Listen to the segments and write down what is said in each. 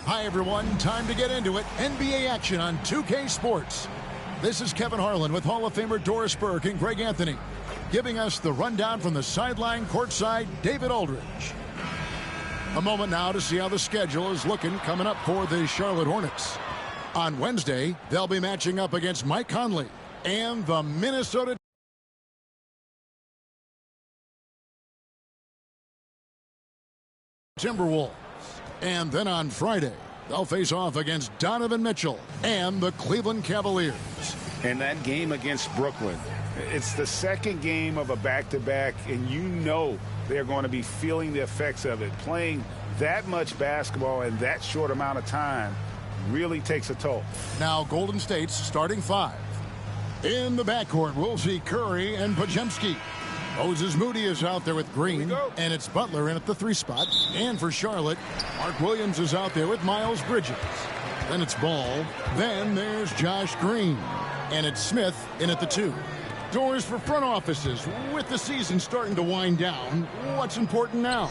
Hi, everyone. Time to get into it. NBA action on 2K Sports. This is Kevin Harlan with Hall of Famer Doris Burke and Greg Anthony, giving us the rundown from the sideline courtside, David Aldridge. A moment now to see how the schedule is looking coming up for the Charlotte Hornets. On Wednesday, they'll be matching up against Mike Conley and the Minnesota Timberwolves. And then on Friday, they'll face off against Donovan Mitchell and the Cleveland Cavaliers. And that game against Brooklyn, it's the second game of a back-to-back, and you know they're going to be feeling the effects of it. Playing that much basketball in that short amount of time really takes a toll. Now Golden State's starting five. In the backcourt, we'll see Curry and Podziemski. Moses Moody is out there with Green, and it's Butler in at the 3 spot. And for Charlotte, Mark Williams is out there with Miles Bridges. Then it's Ball. Then there's Josh Green. And it's Smith in at the 2. Doors for front offices. With the season starting to wind down, what's important now?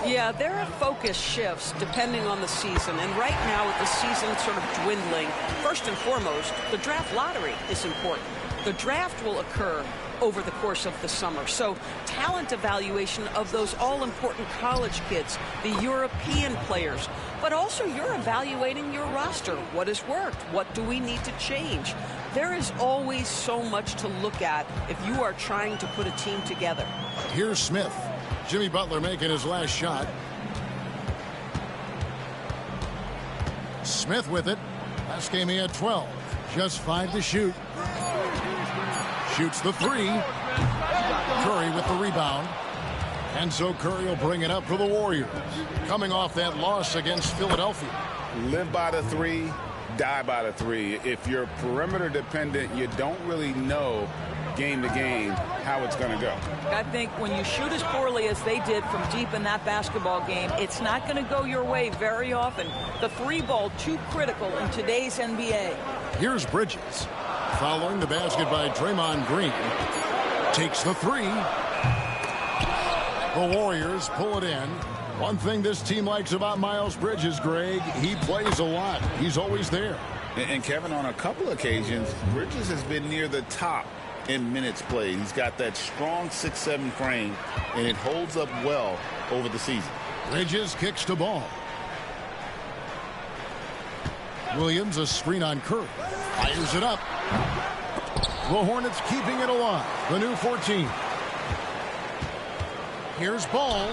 Yeah, there are focus shifts depending on the season. And right now with the season sort of dwindling, first and foremost, the draft lottery is important. The draft will occur over the course of the summer. So talent evaluation of those all-important college kids, the European players, but also you're evaluating your roster. What has worked? What do we need to change? There is always so much to look at if you are trying to put a team together. Here's Smith. Jimmy Butler making his last shot. Smith with it. Last game he had 12. Just 5 to shoot. Shoots the 3. Curry with the rebound. And so Curry will bring it up for the Warriors. Coming off that loss against Philadelphia. Live by the 3, die by the 3. If you're perimeter dependent, you don't really know game to game how it's going to go. I think when you shoot as poorly as they did from deep in that basketball game, it's not going to go your way very often. The 3 ball too critical in today's NBA. Here's Bridges. Following the basket by Draymond Green. Takes the 3. The Warriors pull it in. One thing this team likes about Miles Bridges, Greg, he plays a lot. He's always there. And Kevin, on a couple occasions, Bridges has been near the top in minutes played. He's got that strong 6'7" frame, and it holds up well over the season. Bridges kicks the ball. Williams a screen on Curry. Fires it up. The Hornets keeping it alive. The new 14. Here's Ball.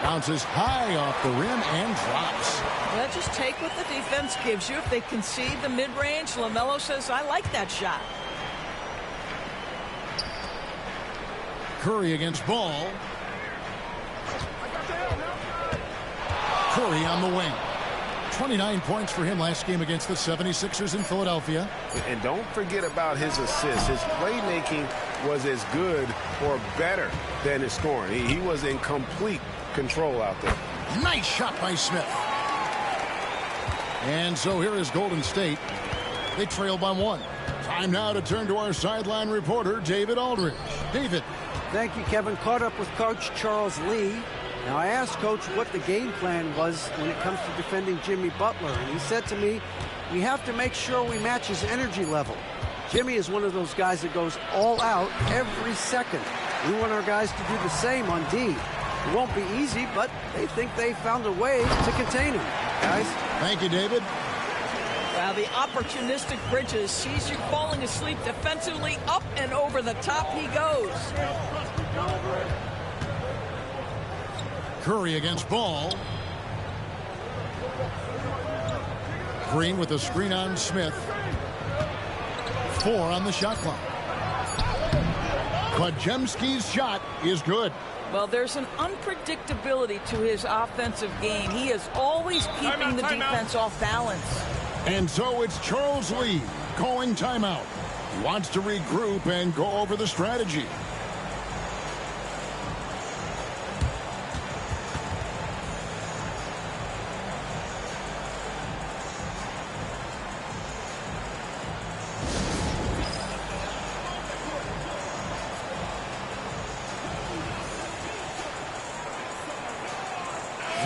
Bounces high off the rim and drops. Well, just take what the defense gives you. If they concede the mid-range, LaMelo says, I like that shot. Curry against Ball. Curry on the wing. 29 points for him last game against the 76ers in Philadelphia. And don't forget about his assists. His playmaking was as good or better than his scoring. He was in complete control out there. Nice shot by Smith. And so here is Golden State. They trail by 1. Time now to turn to our sideline reporter, David Aldridge. David. Thank you, Kevin. Caught up with Coach Charles Lee. Now, I asked Coach what the game plan was when it comes to defending Jimmy Butler, and he said to me, we have to make sure we match his energy level. Jimmy is one of those guys that goes all out every second. We want our guys to do the same on D. It won't be easy, but they think they found a way to contain him. Guys? Thank you, David. Well, the opportunistic Bridges sees you falling asleep defensively. Up and over the top he goes. Curry against Ball. Green with a screen on Smith. 4 on the shot clock. Podziemski's shot is good. Well, there's an unpredictability to his offensive game. He is always keeping the defense off balance. And so it's Charles Lee calling timeout. He wants to regroup and go over the strategy.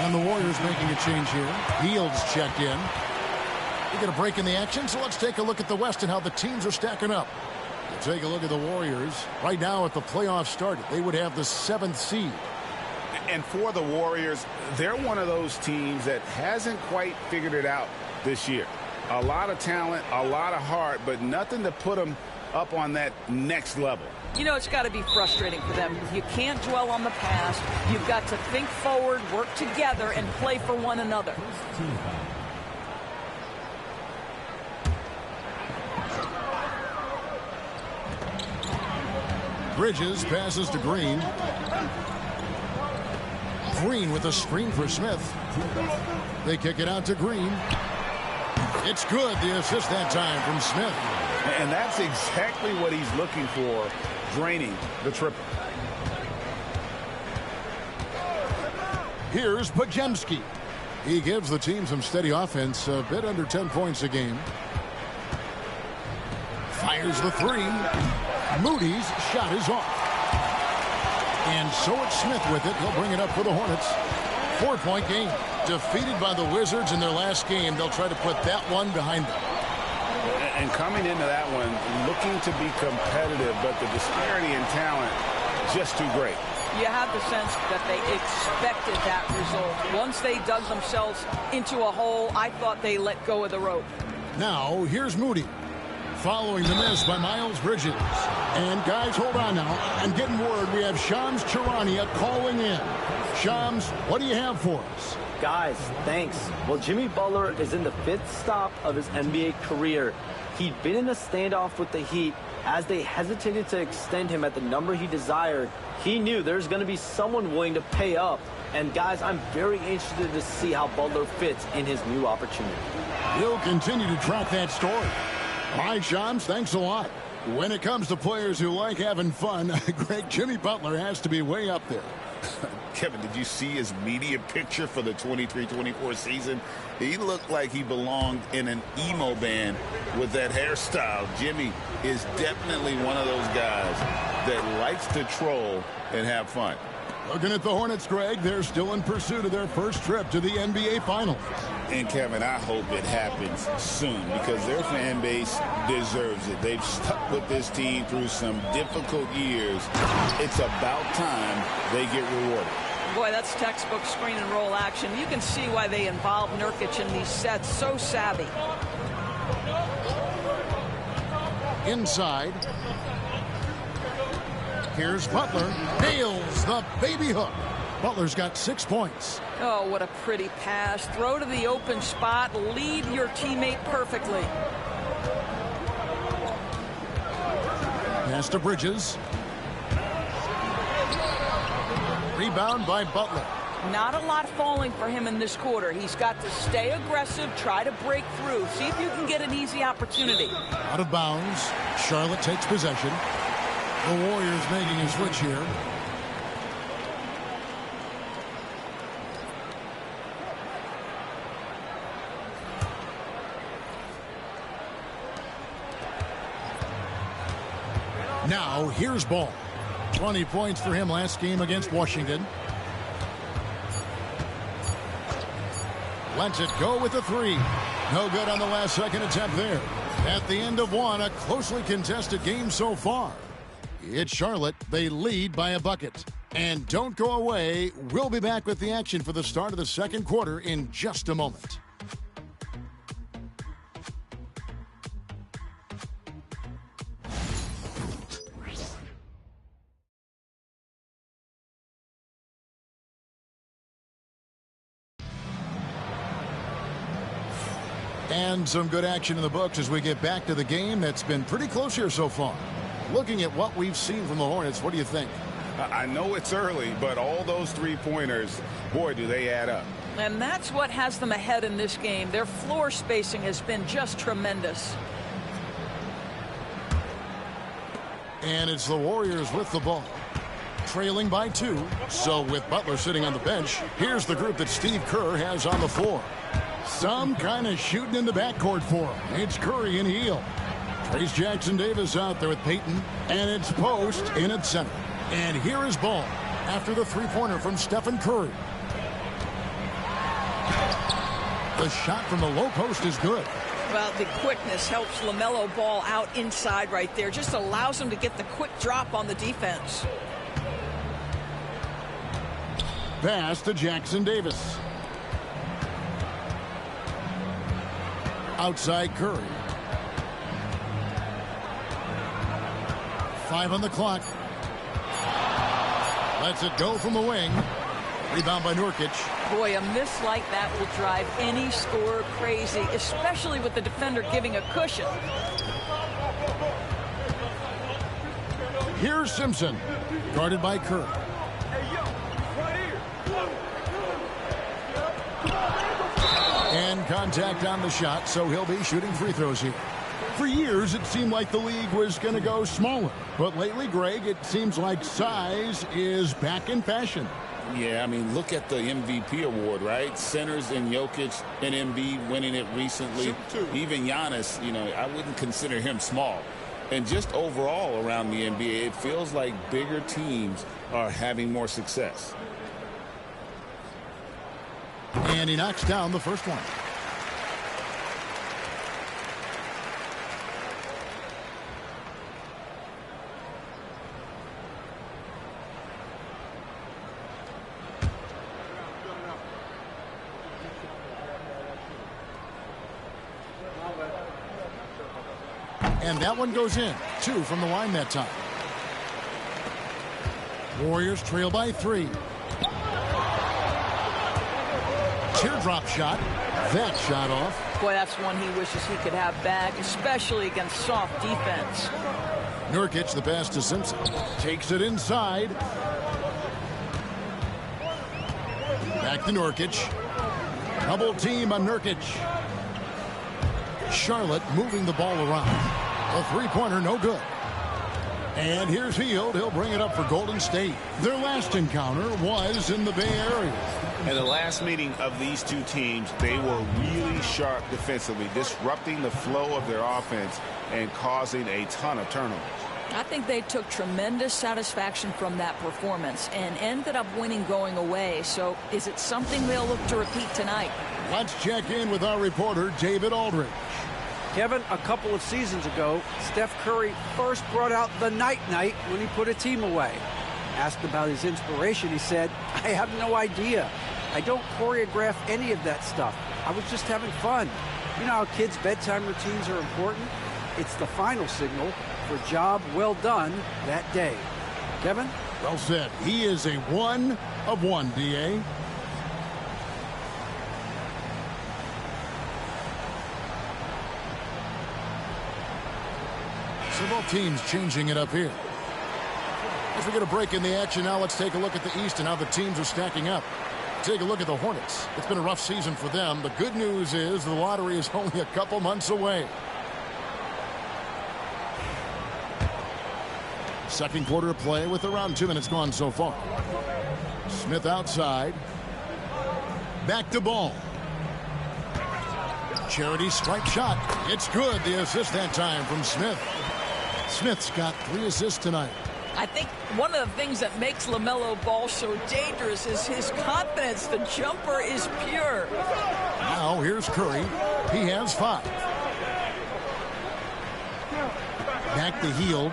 And the Warriors make making a change here. Fields checked in. We get a break in the action, so let's take a look at the West and how the teams are stacking up. We'll take a look at the Warriors. Right now, at the playoff start, they would have the 7th seed. And for the Warriors, they're one of those teams that hasn't quite figured it out this year. A lot of talent, a lot of heart, but nothing to put them up on that next level. You know, it's got to be frustrating for them. You can't dwell on the past. You've got to think forward, work together, and play for one another. Bridges passes to Green. Green with a screen for Smith. They kick it out to Green. It's good. The assist that time from Smith. And that's exactly what he's looking for, draining the triple. Here's Podziemski. He gives the team some steady offense, a bit under 10 points a game. Fires the three. Moody's shot is off. And so it's Smith with it. He'll bring it up for the Hornets. 4-point game. Defeated by the Wizards in their last game. They'll try to put that one behind them. And coming into that one, looking to be competitive, but the disparity in talent just too great. You have the sense that they expected that result. Once they dug themselves into a hole, I thought they let go of the rope. Now, here's Moody. Following the miss by Miles Bridges. And guys, hold on now. I'm getting word we have Shams Charania calling in. Shams, what do you have for us? Guys, thanks. Well, Jimmy Butler is in the 5th stop of his NBA career. He'd been in a standoff with the Heat. As they hesitated to extend him at the number he desired, he knew there's going to be someone willing to pay up. And guys, I'm very interested to see how Butler fits in his new opportunity. We'll continue to track that story. All right, Shams, thanks a lot. When it comes to players who like having fun, Greg, Jimmy Butler has to be way up there. Kevin, did you see his media picture for the 23-24 season? He looked like he belonged in an emo band with that hairstyle. Jimmy is definitely one of those guys that likes to troll and have fun. Looking at the Hornets, Greg, they're still in pursuit of their first trip to the NBA Finals. And, Kevin, I hope it happens soon because their fan base deserves it. They've stuck with this team through some difficult years. It's about time they get rewarded. Boy, that's textbook screen and roll action. You can see why they involve Nurkic in these sets. So savvy. Inside. Here's Butler. Nails the baby hook. Butler's got 6 points. Oh, what a pretty pass. Throw to the open spot. Lead your teammate perfectly. Pass to Bridges. Rebound by Butler. Not a lot falling for him in this quarter. He's got to stay aggressive, try to break through. See if you can get an easy opportunity. Out of bounds. Charlotte takes possession. The Warriors making a switch here. Now, here's Ball. 20 points for him last game against Washington. Lets it go with a three. No good on the last second attempt there. At the end of one, a closely contested game so far. It's Charlotte. They lead by a bucket. And don't go away. We'll be back with the action for the start of the second quarter in just a moment. And some good action in the books as we get back to the game that's been pretty close here so far. Looking at what we've seen from the Hornets, what do you think? I know it's early, but all those three-pointers, boy, do they add up. And that's what has them ahead in this game. Their floor spacing has been just tremendous. And it's the Warriors with the ball. Trailing by 2. So with Butler sitting on the bench, here's the group that Steve Kerr has on the floor. Some kind of shooting in the backcourt for him. It's Curry and Hield. Trace Jackson-Davis out there with Payton. And it's Post in at center. And here is Ball after the three-pointer from Stephen Curry. The shot from the low post is good. Well, the quickness helps LaMelo Ball out inside right there. Just allows him to get the quick drop on the defense. Pass to Jackson Davis. Outside Curry. 5 on the clock. Lets it go from the wing. Rebound by Nurkic. Boy, a miss like that will drive any scorer crazy, especially with the defender giving a cushion. Here's Simpson, guarded by Curry. And contact on the shot, so he'll be shooting free throws here. For years, it seemed like the league was going to go smaller. But lately, Greg, it seems like size is back in fashion. Yeah, I mean, look at the MVP award, right? Centers and Jokic and Embiid winning it recently. Even Giannis, you know, I wouldn't consider him small. And just overall around the NBA, it feels like bigger teams are having more success. And he knocks down the first one. And that one goes in. 2 from the line that time. Warriors trail by 3. Teardrop shot. That shot off. Boy, that's one he wishes he could have back, especially against soft defense. Nurkic, the pass to Simpson. Takes it inside. Back to Nurkic. Double team on Nurkic. Charlotte moving the ball around. A three-pointer, no good. And here's Hield. He'll bring it up for Golden State. Their last encounter was in the Bay Area. In the last meeting of these two teams, they were really sharp defensively, disrupting the flow of their offense and causing a ton of turnovers. I think they took tremendous satisfaction from that performance and ended up winning going away. So is it something they'll look to repeat tonight? Let's check in with our reporter, David Aldridge. Kevin, a couple of seasons ago, Steph Curry first brought out the night-night when he put a team away. Asked about his inspiration, he said, "I have no idea. I don't choreograph any of that stuff. I was just having fun." You know how kids' bedtime routines are important? It's the final signal for job well done that day. Kevin? Well said. He is a 1 of 1, D.A. So both teams changing it up here. As we get a break in the action now, let's take a look at the East and how the teams are stacking up. Take a look at the Hornets. It's been a rough season for them. The good news is the lottery is only a couple months away. Second quarter of play with around 2 minutes gone so far. Smith outside. Back to Ball. Charity stripe shot. It's good. The assist that time from Smith. Smith's got 3 assists tonight. I think one of the things that makes LaMelo Ball so dangerous is his confidence. The jumper is pure. Now here's Curry. He has 5. Back to Hield.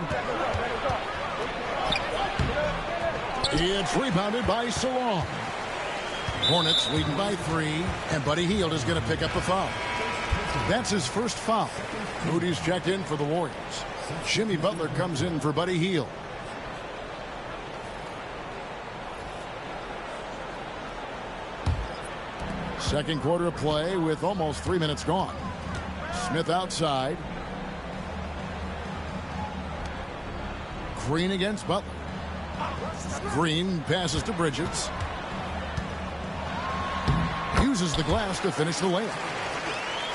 It's rebounded by Salon. Hornets leading by 3, and Buddy Hield is going to pick up a foul. That's his first foul. Moody's checked in for the Warriors. Jimmy Butler comes in for Buddy Hield. Second quarter of play with almost 3 minutes gone. Smith outside. Green against Butler. Green passes to Bridges. Uses the glass to finish the layup.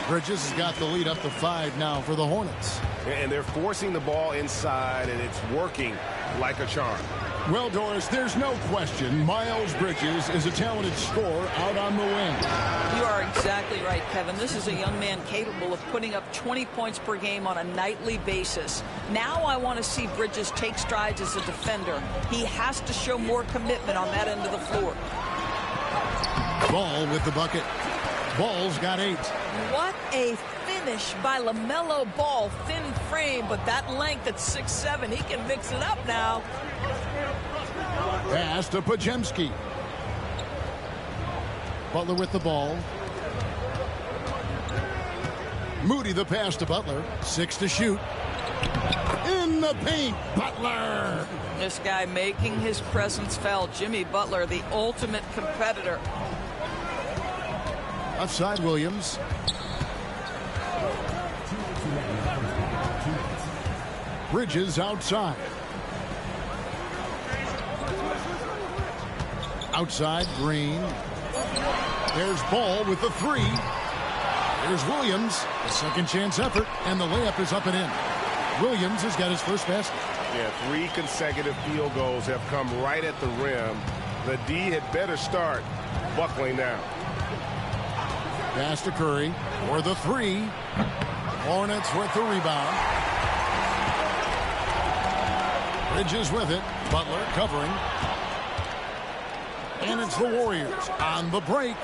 Bridges has got the lead up to 5 now for the Hornets. And they're forcing the ball inside, and it's working like a charm. Well, Doris, there's no question Miles Bridges is a talented scorer out on the wing. You are exactly right, Kevin. This is a young man capable of putting up 20 points per game on a nightly basis. Now I want to see Bridges take strides as a defender. He has to show more commitment on that end of the floor. Ball with the bucket. Ball's got 8. What a finish by LaMelo Ball. Thin frame, but that length at 6'7", he can mix it up now. Pass to Podziemski. Butler with the ball. Moody the pass to Butler. 6 to shoot. In the paint, Butler. This guy making his presence felt. Jimmy Butler, the ultimate competitor. Outside Williams. Bridges outside. Outside Green. There's Ball with the 3. Here's Williams. A second chance effort, and the layup is up and in. Williams has got his first basket. Yeah, 3 consecutive field goals have come right at the rim. The D had better start buckling down. Pass to Curry for the 3. Hornets with the rebound. Bridges with it. Butler covering. And it's the Warriors on the break.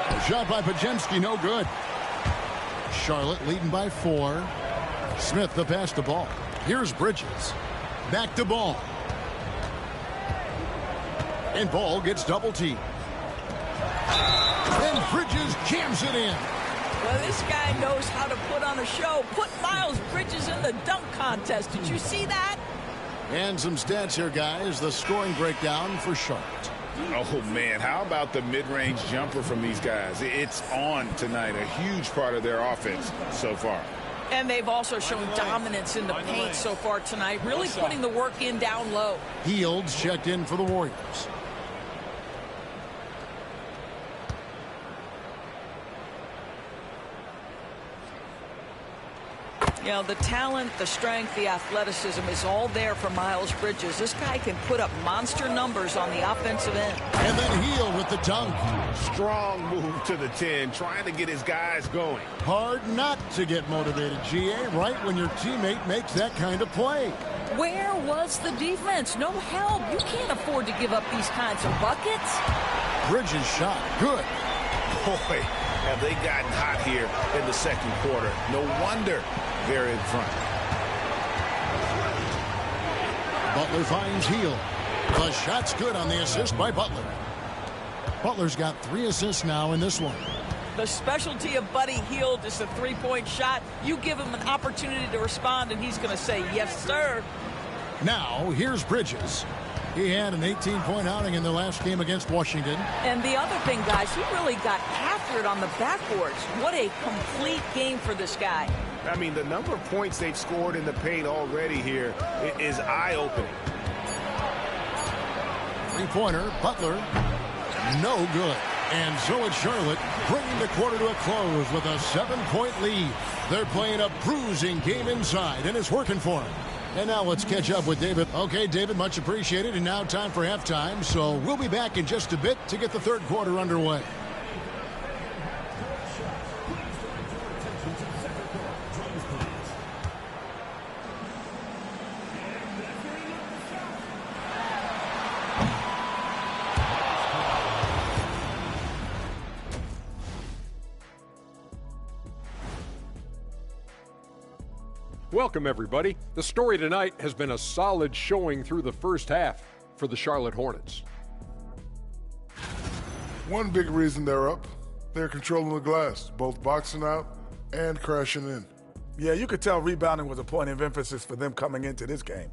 A shot by Podziemski, no good. Charlotte leading by 4. Smith the pass to Ball. Here's Bridges. Back to Ball. And Ball gets double teamed. And Bridges jams it in. Well, this guy knows how to put on a show. Put Miles Bridges in the dunk contest. Did you see that? And some stats here, guys. The scoring breakdown for Charlotte. Oh, man, how about the mid-range jumper from these guys? It's on tonight, a huge part of their offense so far. And they've also shown dominance in the paint so far tonight, really putting the work in down low. Fields checked in for the Warriors. You know, the talent, the strength, the athleticism is all there for Miles Bridges. This guy can put up monster numbers on the offensive end. And then Hield with the dunk. Strong move to the 10, trying to get his guys going. Hard not to get motivated, GA, right when your teammate makes that kind of play. Where was the defense? No help. You can't afford to give up these kinds of buckets. Bridges shot. Good. Boy, have they gotten hot here in the second quarter. No wonder they're in front. Butler finds Hield. The shot's good on the assist by Butler. Butler's got 3 assists now in this one. The specialty of Buddy Hield is the three-point shot. You give him an opportunity to respond, and he's going to say, yes, sir. Now, here's Bridges. He had an 18-point outing in their last game against Washington. And the other thing, guys, he really got after it on the backboards. What a complete game for this guy. I mean, the number of points they've scored in the paint already here is eye-opening. Three-pointer, Butler, no good. And so it's Charlotte bringing the quarter to a close with a 7-point lead. They're playing a bruising game inside, and it's working for them. And now let's catch up with David. Okay, David, much appreciated. And now time for halftime. So we'll be back in just a bit to get the third quarter underway. Welcome, everybody. The story tonight has been a solid showing through the first half for the Charlotte Hornets. One big reason they're up, they're controlling the glass, both boxing out and crashing in. Yeah, you could tell rebounding was a point of emphasis for them coming into this game.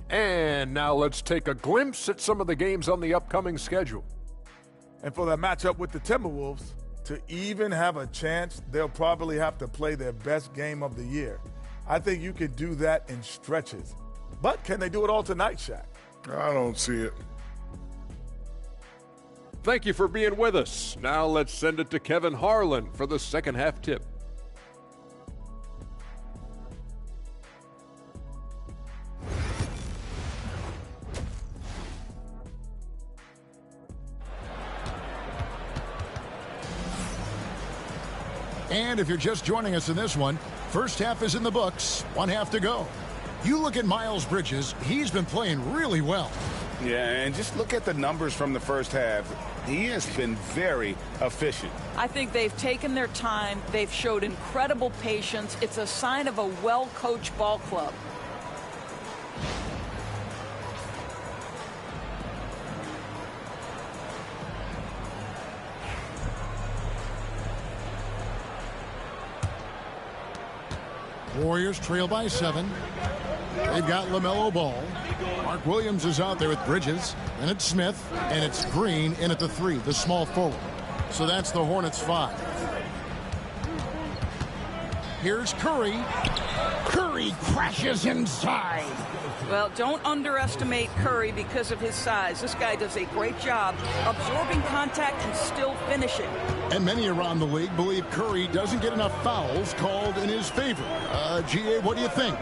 And now let's take a glimpse at some of the games on the upcoming schedule. And for that matchup with the Timberwolves, to even have a chance, they'll probably have to play their best game of the year. I think you could do that in stretches. But can they do it all tonight, Shaq? I don't see it. Thank you for being with us. Now let's send it to Kevin Harlan for the second half tip. And if you're just joining us in this one, first half is in the books, one half to go. You look at Miles Bridges, he's been playing really well. Yeah, and just look at the numbers from the first half. He has been very efficient. I think they've taken their time. They've showed incredible patience. It's a sign of a well-coached ball club. Warriors trail by 7. They've got LaMelo Ball. Mark Williams is out there with Bridges. And it's Smith. And it's Green in at the 3, the small forward. So that's the Hornets 5. Here's Curry. Curry crashes inside. Well, don't underestimate Curry because of his size. This guy does a great job absorbing contact and still finishing. And many around the league believe Curry doesn't get enough fouls called in his favor. GA, what do you think?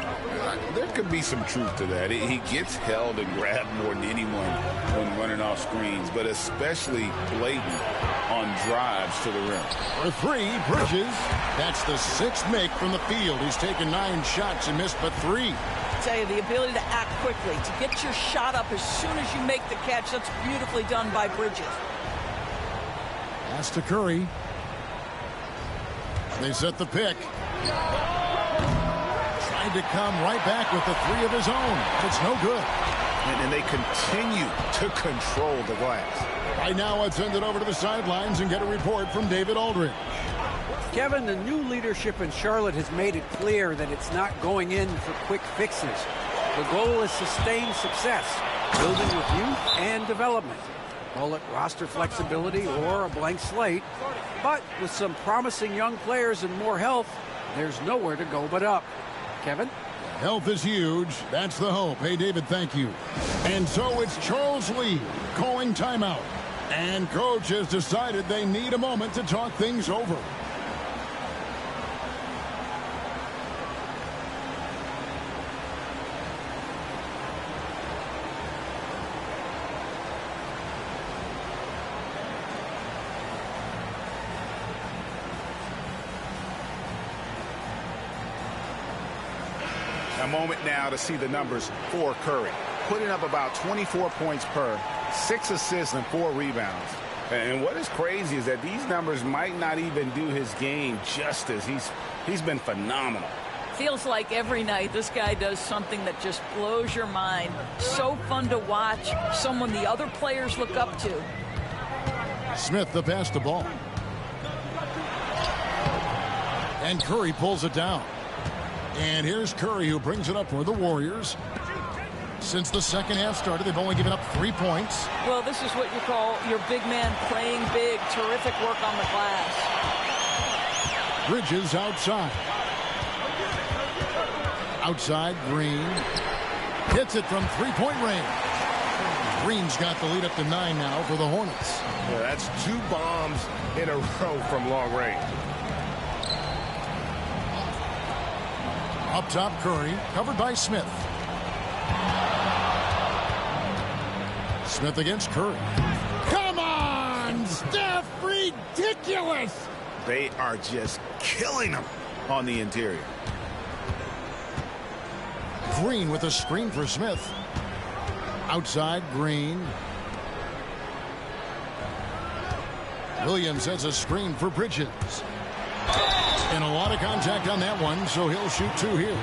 There could be some truth to that. He gets held and grabbed more than anyone when running off screens, but especially blatant on drives to the rim. For 3, Bridges. That's the 6th make from the field. He's taken 9 shots and missed but 3. I tell you, the ability to act quickly, to get your shot up as soon as you make the catch, that's beautifully done by Bridges. Pass to Curry. They set the pick. Tried to come right back with the 3 of his own. It's no good. And they continue to control the glass. Right now, let's send it over to the sidelines and get a report from David Aldridge. Kevin, the new leadership in Charlotte has made it clear that it's not going in for quick fixes. The goal is sustained success, building with youth and development. Call it roster flexibility or a blank slate. But with some promising young players and more health, there's nowhere to go but up. Kevin? Health is huge. That's the hope. Hey, David, thank you. And so it's Charles Lee calling timeout. And coach has decided they need a moment to talk things over. A moment now to see the numbers for Curry. Putting up about 24 points per, 6 assists and 4 rebounds. And what is crazy is that these numbers might not even do his game justice. He's been phenomenal. Feels like every night this guy does something that just blows your mind. So fun to watch. Someone the other players look up to. Smith the pass the ball. And Curry pulls it down. And here's Curry who brings it up for the Warriors. Since the second half started, they've only given up 3 points. Well, this is what you call your big man playing big. Terrific work on the glass. Bridges outside. Outside, Green. Hits it from three-point range. Green's got the lead up to 9 now for the Hornets. Yeah, that's 2 bombs in a row from long range. Up top, Curry, covered by Smith. Smith against Curry. Come on, Steph, ridiculous! They are just killing him on the interior. Green with a screen for Smith. Outside, Green. Williams has a screen for Bridges. And a lot of contact on that one, so he'll shoot 2 here.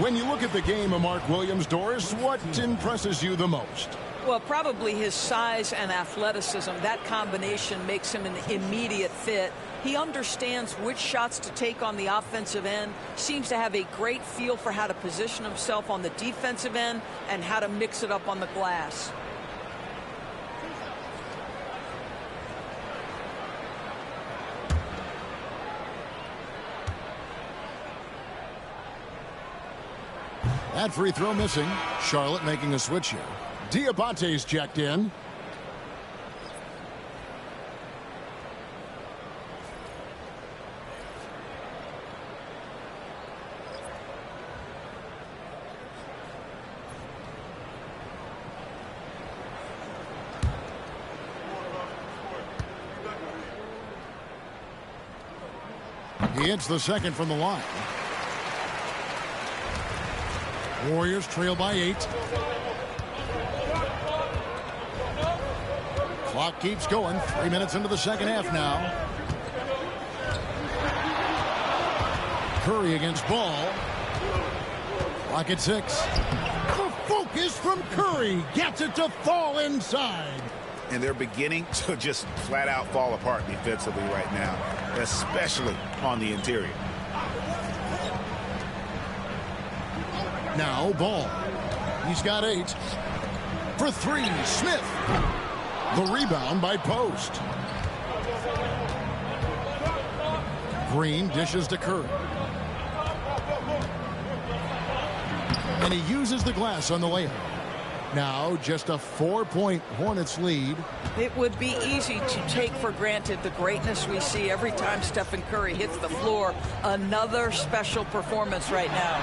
When you look at the game of Mark Williams, Doris, what impresses you the most? Well, probably his size and athleticism. That combination makes him an immediate fit. He understands which shots to take on the offensive end, seems to have a great feel for how to position himself on the defensive end and how to mix it up on the glass. That free throw missing. Charlotte making a switch here. Diabate's checked in. He hits the second from the line. Warriors trail by 8. Clock keeps going. 3 minutes into the second half now. Curry against Ball. Clock at 6. The focus from Curry gets it to fall inside. And they're beginning to just flat out fall apart defensively right now, especially on the interior. Now Ball. He's got 8. For 3, Smith. The rebound by Post. Green dishes to Curry. And he uses the glass on the layup. Now just a 4-point Hornets lead. It would be easy to take for granted the greatness we see every time Stephen Curry hits the floor. Another special performance right now.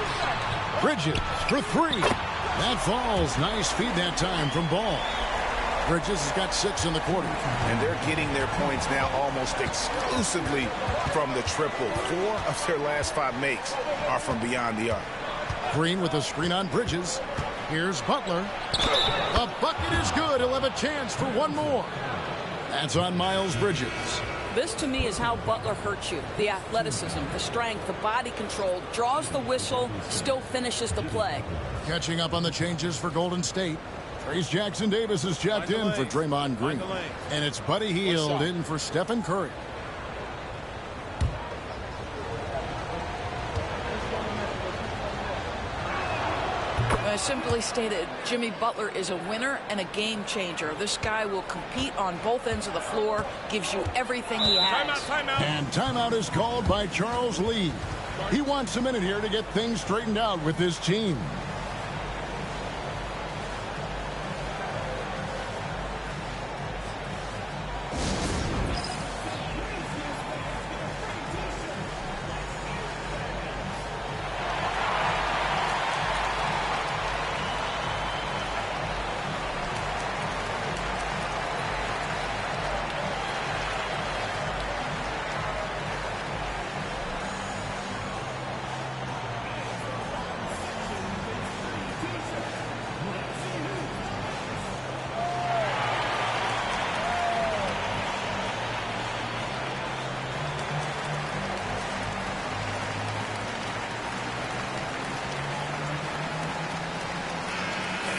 Bridges for 3. That falls. Nice feed that time from Ball. Bridges has got 6 in the quarter. And they're getting their points now almost exclusively from the triple. 4 of their last 5 makes are from beyond the arc. Green with a screen on Bridges. Here's Butler. The bucket is good. He'll have a chance for one more. That's on Miles Bridges. This, to me, is how Butler hurts you. The athleticism, the strength, the body control, draws the whistle, still finishes the play. Catching up on the changes for Golden State. Trace Jackson-Davis is checked in for Draymond Green. And it's Buddy Hield in for Stephen Curry. Simply stated, Jimmy Butler is a winner and a game changer. This guy will compete on both ends of the floor, gives you everything he has. Timeout. And timeout is called by Charles Lee. He wants a minute here to get things straightened out with his team.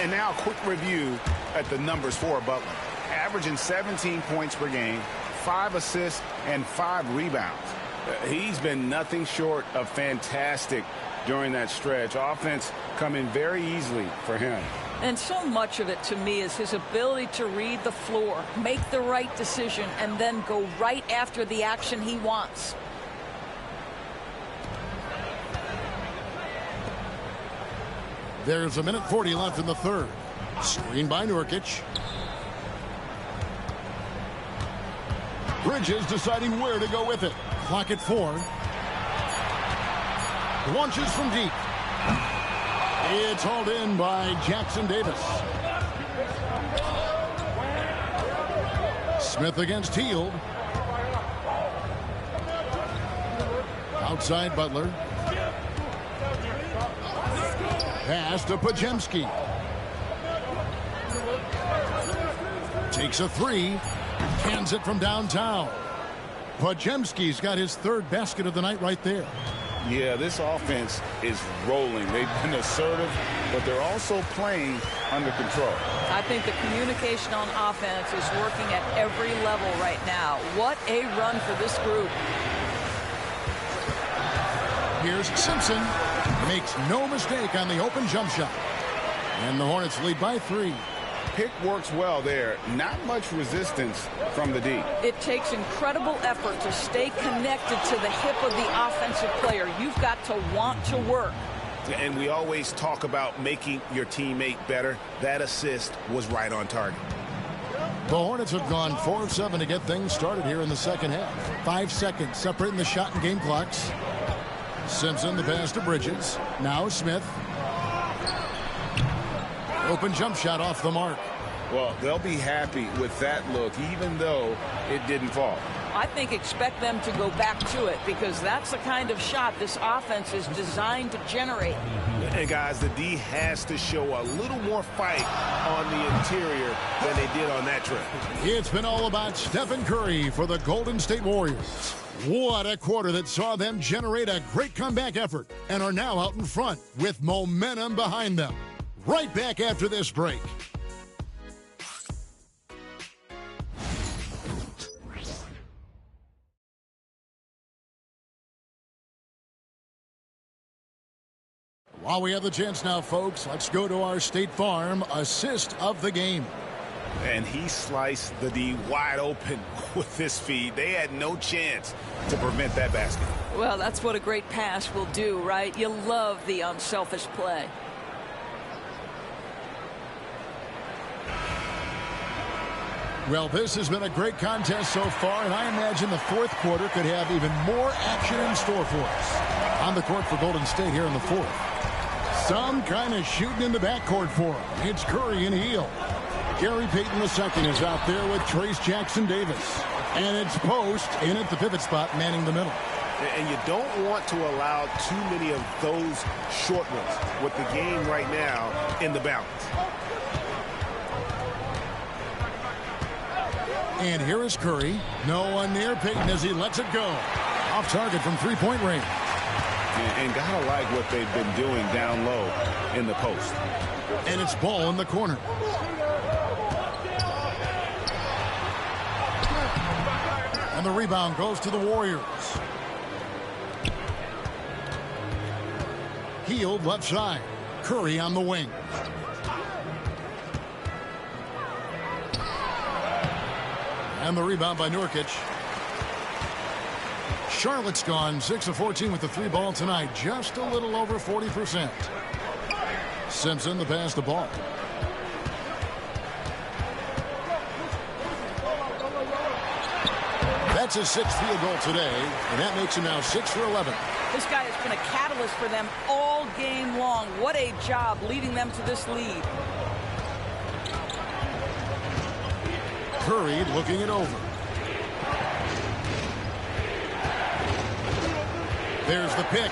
And now a quick review at the numbers for Butler. Averaging 17 points per game, 5 assists, and 5 rebounds. He's been nothing short of fantastic during that stretch. Offense coming very easily for him. And so much of it, to me, is his ability to read the floor, make the right decision, and then go right after the action he wants. There's a minute 40 left in the third. Screen by Nurkic. Bridges deciding where to go with it. Clock at 4. Launches from deep. It's hauled in by Jackson-Davis. Smith against Hield. Outside Butler. Pass to Podziemski. Takes a 3. Cans it from downtown. Podziemski's got his 3rd basket of the night right there. Yeah, this offense is rolling. They've been assertive, but they're also playing under control. I think the communication on offense is working at every level right now. What a run for this group. Here's Simpson. Makes no mistake on the open jump shot. And the Hornets lead by 3. Pick works well there. Not much resistance from the D. It takes incredible effort to stay connected to the hip of the offensive player. You've got to want to work. And we always talk about making your teammate better. That assist was right on target. The Hornets have gone 4 of 7 to get things started here in the second half. 5 seconds separating the shot and game clocks. Simpson, the pass to Bridges. Now Smith. Open jump shot off the mark. Well, they'll be happy with that look, even though it didn't fall. I think expect them to go back to it because that's the kind of shot this offense is designed to generate. And guys, the D has to show a little more fight on the interior than they did on that trip. It's been all about Stephen Curry for the Golden State Warriors. What a quarter that saw them generate a great comeback effort and are now out in front with momentum behind them. Right back after this break. While we have the chance now, folks, let's go to our State Farm assist of the game. And he sliced the D wide open with this feed. They had no chance to prevent that basket. Well, that's what a great pass will do, right? You love the unselfish play. Well, this has been a great contest so far, and I imagine the fourth quarter could have even more action in store for us. On the court for Golden State here in the fourth. Some kind of shooting in the backcourt for him. It's Curry and Hield. Gary Payton II is out there with Trace Jackson-Davis. And it's Post in at the pivot spot, manning the middle. And you don't want to allow too many of those short ones with the game right now in the balance. And here is Curry. No one near Payton as he lets it go. Off target from three-point range. And gotta like what they've been doing down low in the post. And it's Ball in the corner. And the rebound goes to the Warriors. Hield left side. Curry on the wing. And the rebound by Nurkic. Charlotte's gone 6 of 14 with the three ball tonight. Just a little over 40%. Simpson the pass to Ball. That's his sixth field goal today, and that makes him now 6 for 11. This guy has been a catalyst for them all game long. What a job leading them to this lead. Curry looking it over. There's the pick.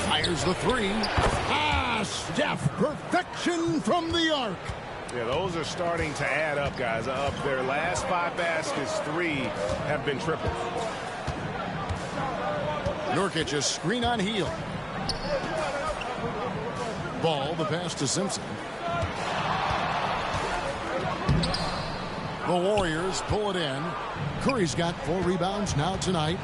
Fires the three. Steph, perfection from the arc. Yeah, those are starting to add up, guys. Of their last 5 baskets, 3 have been triples. Nurkic a screen on Hield. Ball, the pass to Simpson. The Warriors pull it in. Curry's got 4 rebounds now tonight.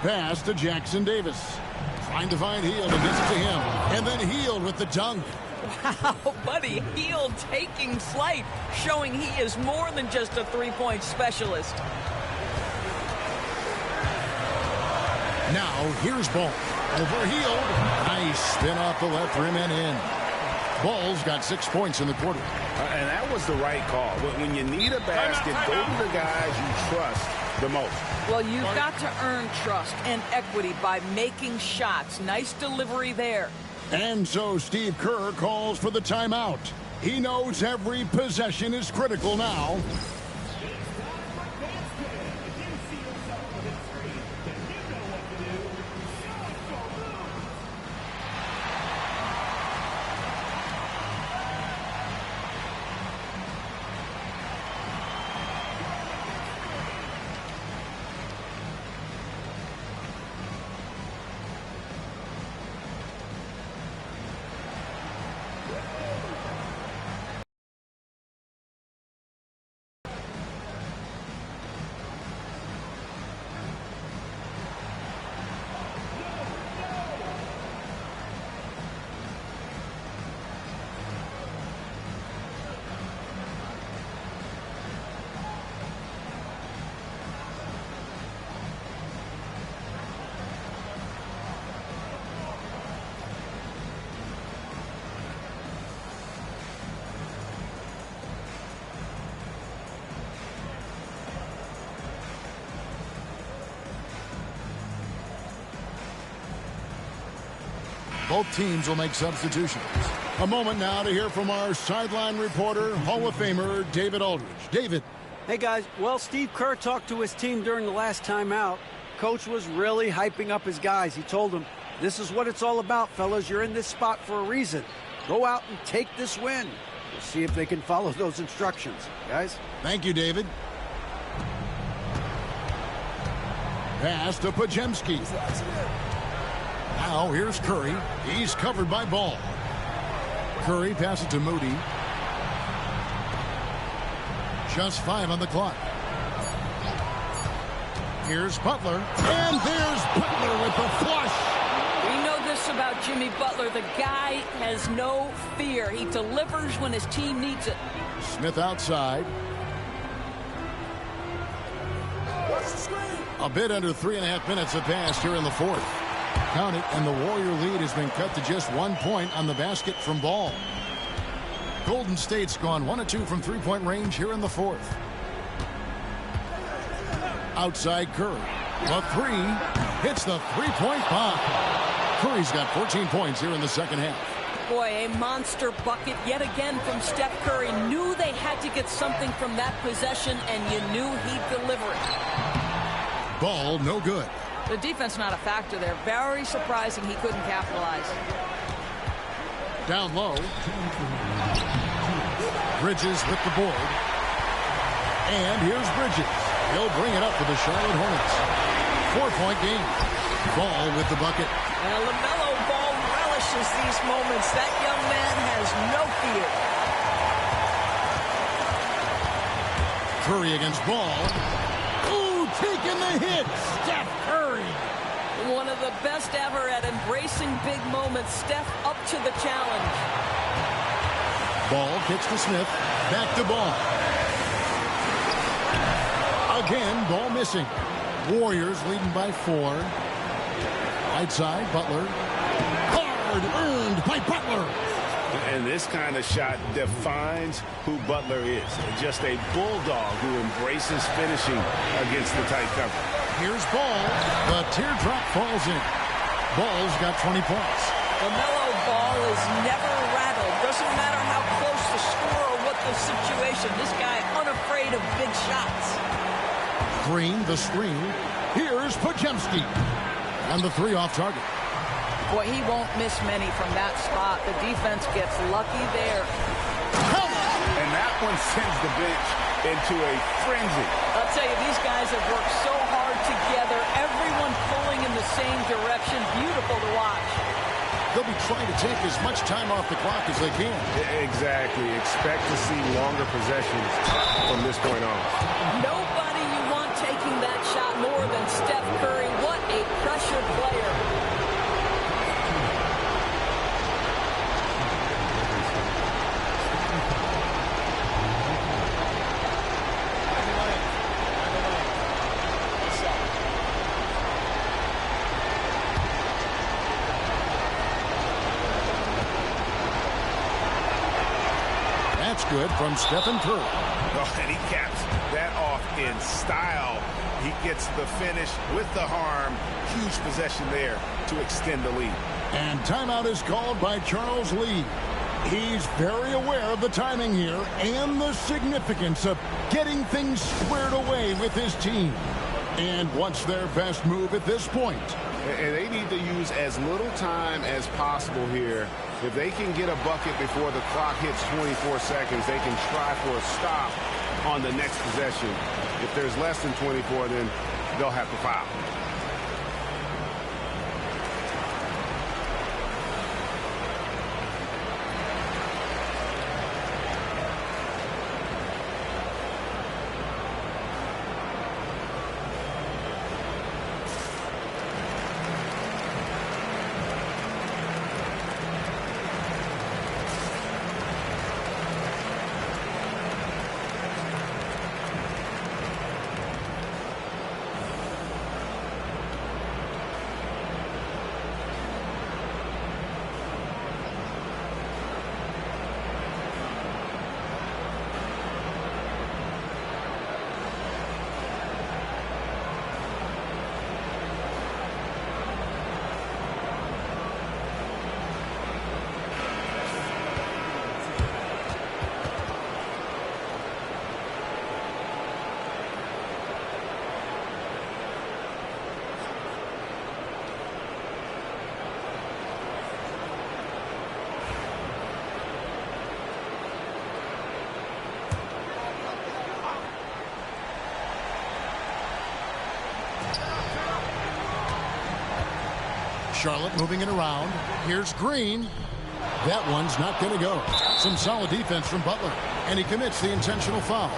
Pass to Jackson-Davis. Trying to find Hield and gets it to him. And then Hield with the dunk. Wow, buddy. Hield taking flight, showing he is more than just a three-point specialist. Now, here's Ball. Over Hield. Nice spin off the left rim and in. Ball's got 6 points in the quarter. And that was the right call. When you need a basket, go to the guys you trust the most. Well, you've got to earn trust and equity by making shots. Nice delivery there. And so Steve Kerr calls for the timeout. He knows every possession is critical now. Both teams will make substitutions. A moment now to hear from our sideline reporter, Hall of Famer David Aldridge. David. Hey, guys. Well, Steve Kerr talked to his team during the last timeout. Coach was really hyping up his guys. He told them, this is what it's all about, fellas. You're in this spot for a reason. Go out and take this win. We'll see if they can follow those instructions, guys. Thank you, David. Pass to Pajemski. Now here's Curry. He's covered by Ball. Curry passes to Moody. Just 5 on the clock. Here's Butler. And there's Butler with the flush. We know this about Jimmy Butler. The guy has no fear. He delivers when his team needs it. Smith outside. A bit under 3.5 minutes have passed here in the fourth. Count it, and the Warrior lead has been cut to just 1 point on the basket from Ball. Golden State's gone 1 of 2 from three-point range here in the fourth. Outside Curry. The three hits the three-point bomb. Curry's got 14 points here in the second half. Boy, a monster bucket yet again from Steph Curry. Knew they had to get something from that possession, and you knew he'd deliver it. Ball no good. The defense not a factor there. Very surprising he couldn't capitalize. Down low. Bridges with the board. And here's Bridges. He'll bring it up for the Charlotte Hornets. 4-point game. Ball with the bucket. And LaMelo Ball relishes these moments. That young man has no fear. Curry against Ball. Ooh, taking the hit. Steph Curry. One of the best ever at embracing big moments. Steph up to the challenge. Ball kicks to Smith. Back to Ball. Again, Ball missing. Warriors leading by 4. Right side, Butler. Hard earned by Butler. And this kind of shot defines who Butler is. Just a bulldog who embraces finishing against the tight cover. Here's Ball. The teardrop falls in. Ball's got 20 points. LaMelo Ball is never rattled. Doesn't matter how close the score or what the situation. This guy unafraid of big shots. Green, the screen. Here's Pajemski. And the 3 off target. Boy, he won't miss many from that spot. The defense gets lucky there. And that one sends the bench into a frenzy. I'll tell you, these guys have worked so hard together. Everyone pulling in the same direction. Beautiful to watch. They'll be trying to take as much time off the clock as they can. Exactly. Expect to see longer possessions from this point on. Nobody you want taking that shot more than Steph Curry. What a pressure player. Good from Stephen Curry. Oh, and he caps that off in style. He gets the finish with the harm. Huge possession there to extend the lead. And timeout is called by Charles Lee. He's very aware of the timing here and the significance of getting things squared away with his team. And what's their best move at this point? And they need to use as little time as possible here. If they can get a bucket before the clock hits 24 seconds, they can try for a stop on the next possession. If there's less than 24, then they'll have to foul. Charlotte moving it around. Here's Green. That one's not going to go. Some solid defense from Butler. And he commits the intentional foul.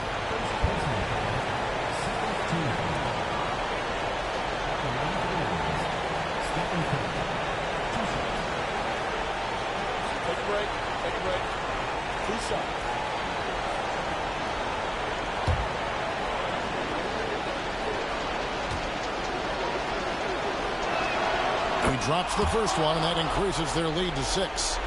Take a break. Take a break. 2 shots. He drops the first one, and that increases their lead to 6.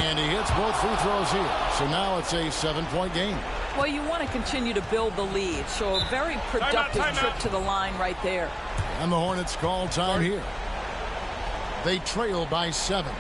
And he hits both free throws here. So now it's a 7-point game. Well, you want to continue to build the lead, so a very productive trip to the line right there. And the Hornets call time here. They trail by 7.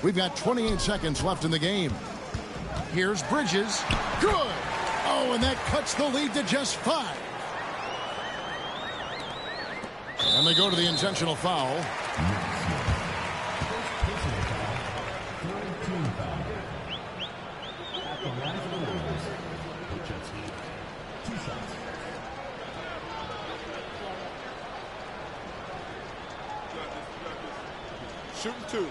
We've got 28 seconds left in the game. Here's Bridges. Good. Oh, and that cuts the lead to just 5. And they go to the intentional foul. Shooting 2.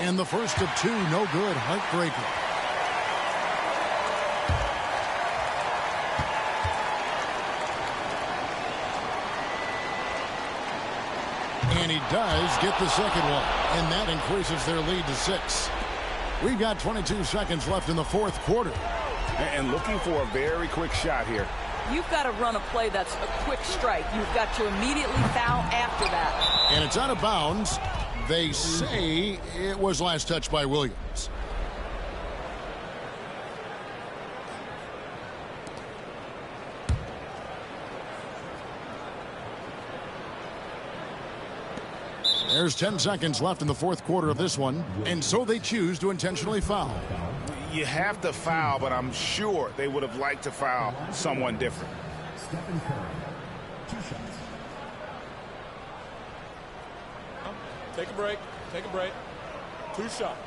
And the first of 2, no good. Heartbreaker. And he does get the second one. And that increases their lead to 6. We've got 22 seconds left in the 4th quarter. And looking for a very quick shot here. You've got to run a play that's a quick strike. You've got to immediately foul after that. And it's out of bounds. They say it was last touched by Williams. There's 10 seconds left in the 4th quarter of this one, and so they choose to intentionally foul. You have to foul, but I'm sure they would have liked to foul someone different. Stephen Curry, 2 shots. Take a break. Take a break. 2 shots.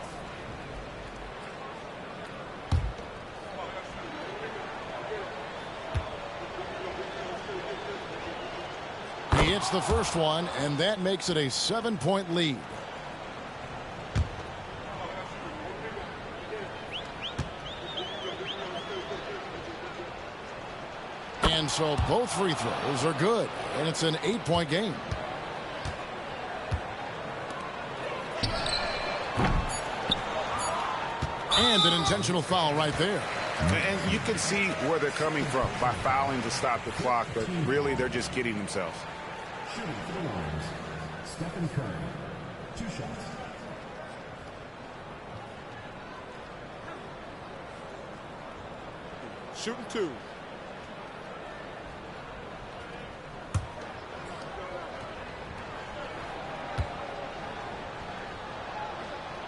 He hits the first one, and that makes it a 7-point lead. And so both free throws are good, and it's an 8-point game. And an intentional foul right there. And you can see where they're coming from by fouling to stop the clock, but really they're just kidding themselves. Shooting for the Warriors, Stephen Curry, 2 shots. shooting 2.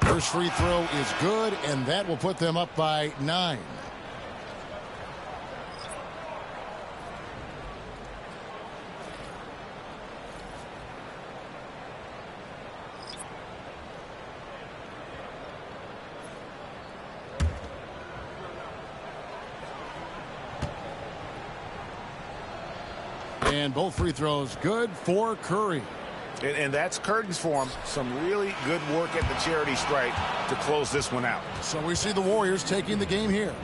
First free throw is good, and that will put them up by 9. And both free throws good for Curry. And that's curtains for him. Some really good work at the charity stripe to close this one out. So we see the Warriors taking the game here.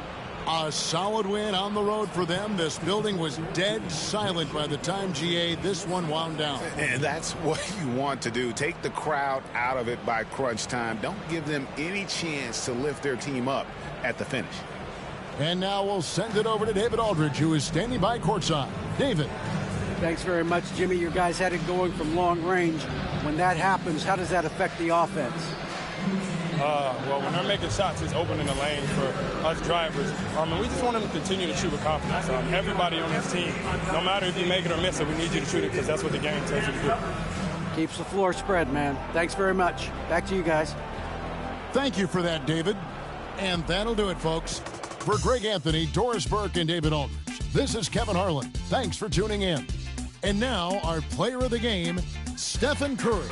A solid win on the road for them. This building was dead silent by the time GA this one wound down. And that's what you want to do. Take the crowd out of it by crunch time. Don't give them any chance to lift their team up at the finish. And now we'll send it over to David Aldridge, who is standing by courtside. David. Thanks very much, Jimmy. Your guys had it going from long range. When that happens, how does that affect the offense? Well, when they're making shots, it's opening the lane for us drivers. And we just want them to continue to shoot with confidence. Everybody on this team, no matter if you make it or miss it, we need you to shoot it because that's what the game tells you to do. Keeps the floor spread, man. Thanks very much. Back to you guys. Thank you for that, David. And that'll do it, folks. For Greg Anthony, Doris Burke, and David Aldridge, this is Kevin Harlan. Thanks for tuning in. And now, our player of the game, Stephen Curry.